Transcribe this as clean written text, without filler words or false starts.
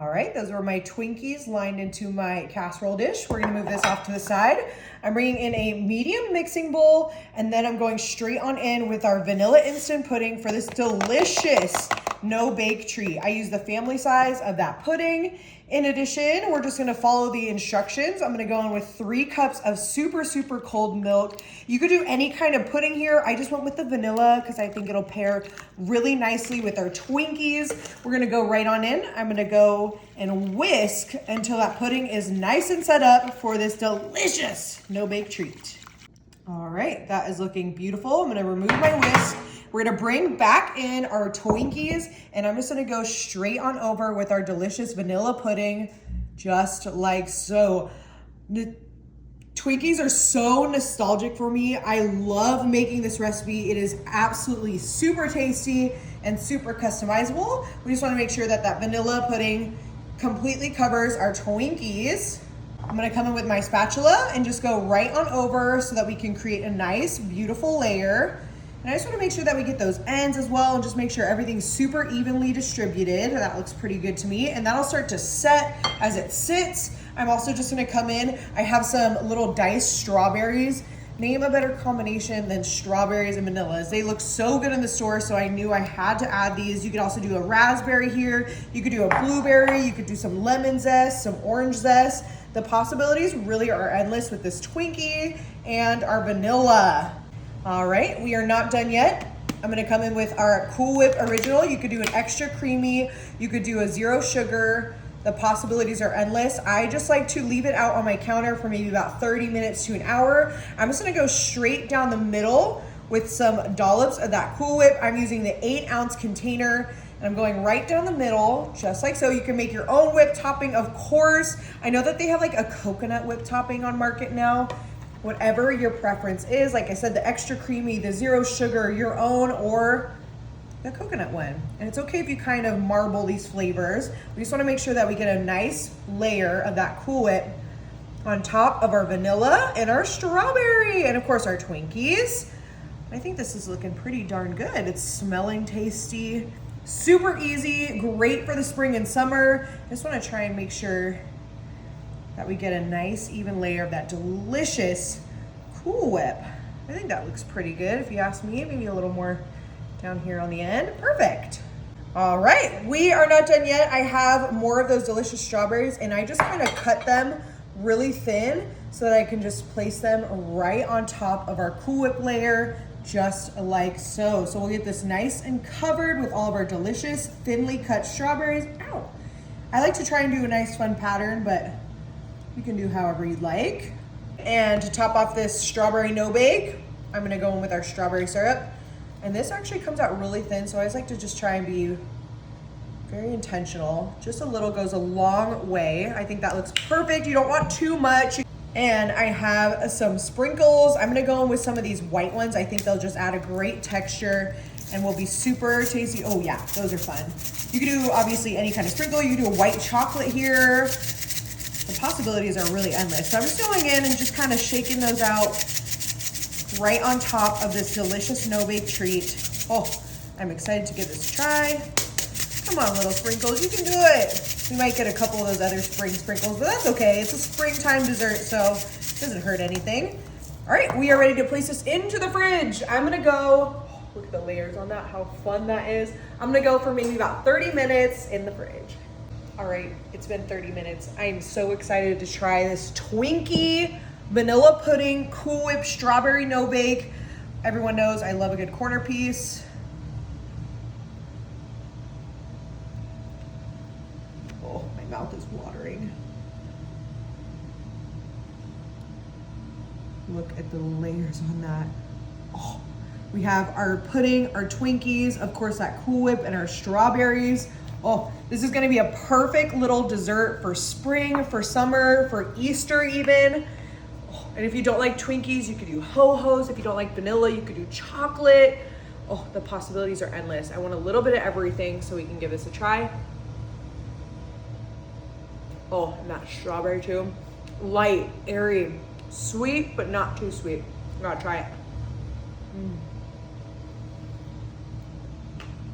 All right, those were my Twinkies lined into my casserole dish. We're gonna move this off to the side. I'm bringing in a medium mixing bowl, and then I'm going straight on in with our vanilla instant pudding for this delicious no-bake treat. I use the family size of that pudding. In addition, we're just gonna follow the instructions. I'm gonna go in with 3 cups of super, super cold milk. You could do any kind of pudding here. I just went with the vanilla because I think it'll pair really nicely with our Twinkies. We're gonna go right on in. I'm gonna go and whisk until that pudding is nice and set up for this delicious no-bake treat. All right, that is looking beautiful. I'm gonna remove my whisk. We're gonna bring back in our Twinkies, and I'm just gonna go straight on over with our delicious vanilla pudding, just like so. The Twinkies are so nostalgic for me. I love making this recipe. It is absolutely super tasty and super customizable. We just wanna make sure that that vanilla pudding completely covers our Twinkies. I'm gonna come in with my spatula and just go right on over so that we can create a nice, beautiful layer. And I just wanna make sure that we get those ends as well and just make sure everything's super evenly distributed. That looks pretty good to me. And that'll start to set as it sits. I'm also just gonna come in, I have some little diced strawberries. Name a better combination than strawberries and vanillas. They look so good in the store, so I knew I had to add these. You could also do a raspberry here. You could do a blueberry. You could do some lemon zest, some orange zest. The possibilities really are endless with this Twinkie and our vanilla. All right, we are not done yet. I'm gonna come in with our Cool Whip Original. You could do an extra creamy. You could do a 0 sugar. The possibilities are endless. I just like to leave it out on my counter for maybe about 30 minutes to an hour. I'm just gonna go straight down the middle with some dollops of that Cool Whip. I'm using the 8-ounce container, and I'm going right down the middle, just like so. You can make your own whip topping, of course. I know that they have like a coconut whip topping on market now. Whatever your preference is, like I said, the extra creamy, the 0 sugar, your own, or the coconut one. And it's okay if you kind of marble these flavors. We just wanna make sure that we get a nice layer of that Cool Whip on top of our vanilla and our strawberry, and of course our Twinkies. I think this is looking pretty darn good. It's smelling tasty, super easy, great for the spring and summer. I just wanna try and make sure that we get a nice even layer of that delicious Cool Whip. I think that looks pretty good if you ask me. Maybe a little more down here on the end. Perfect. All right, we are not done yet. I have more of those delicious strawberries, and I just kind of cut them really thin so that I can just place them right on top of our Cool Whip layer, just like so. So we'll get this nice and covered with all of our delicious thinly cut strawberries. Ow. I like to try and do a nice fun pattern, but you can do however you'd like. And to top off this strawberry no-bake, I'm gonna go in with our strawberry syrup. And this actually comes out really thin, so I always like to just try and be very intentional. Just a little goes a long way. I think that looks perfect. You don't want too much. And I have some sprinkles. I'm gonna go in with some of these white ones. I think they'll just add a great texture and will be super tasty. Oh yeah, those are fun. You can do obviously any kind of sprinkle. You can do a white chocolate here. The possibilities are really endless. So I'm just going in and just kind of shaking those out right on top of this delicious no-bake treat. Oh, I'm excited to give this a try. Come on, little sprinkles, you can do it. We might get a couple of those other spring sprinkles, but that's okay. It's a springtime dessert, so it doesn't hurt anything. All right, we are ready to place this into the fridge. I'm gonna go, oh, look at the layers on that, how fun that is. I'm gonna go for maybe about 30 minutes in the fridge. All right, it's been 30 minutes. I am so excited to try this Twinkie vanilla pudding, Cool Whip, strawberry no-bake. Everyone knows I love a good corner piece. Oh, my mouth is watering. Look at the layers on that. Oh, we have our pudding, our Twinkies, of course that Cool Whip, and our strawberries. Oh, this is gonna be a perfect little dessert for spring, for summer, for Easter even. And if you don't like Twinkies, you could do Ho-Hos. If you don't like vanilla, you could do chocolate. Oh, the possibilities are endless. I want a little bit of everything, so we can give this a try. Oh, and that strawberry too. Light, airy, sweet, but not too sweet. I'm gonna try it.